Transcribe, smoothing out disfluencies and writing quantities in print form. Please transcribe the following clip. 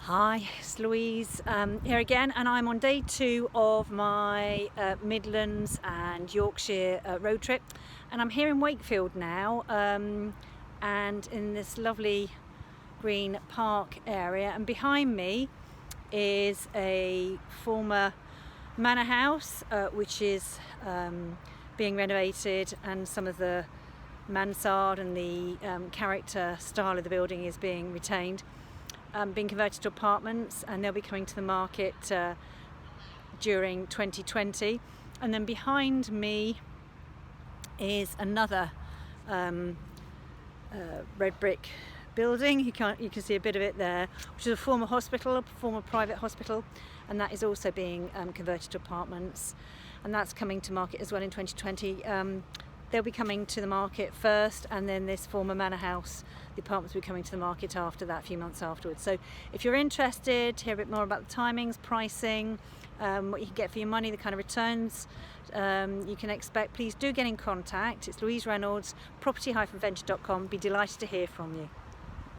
Hi, it's Louise here again, and I'm on day 2 of my Midlands and Yorkshire road trip, and I'm here in Wakefield now, and in this lovely green park area, and behind me is a former manor house which is being renovated, and some of the mansard and the character style of the building is being retained. Being converted to apartments, and they'll be coming to the market during 2020. And then behind me is another red brick building. You can see a bit of it there, which is a former hospital, a former private hospital, and that is also being converted to apartments, and that's coming to market as well in 2020. They'll be coming to the market first, and then this former manor house, the apartments will be coming to the market after that, a few months afterwards. So if you're interested to hear a bit more about the timings, pricing, what you can get for your money, the kind of returns you can expect, please do get in contact. It's Louise Reynolds, property-venture.com. Be delighted to hear from you.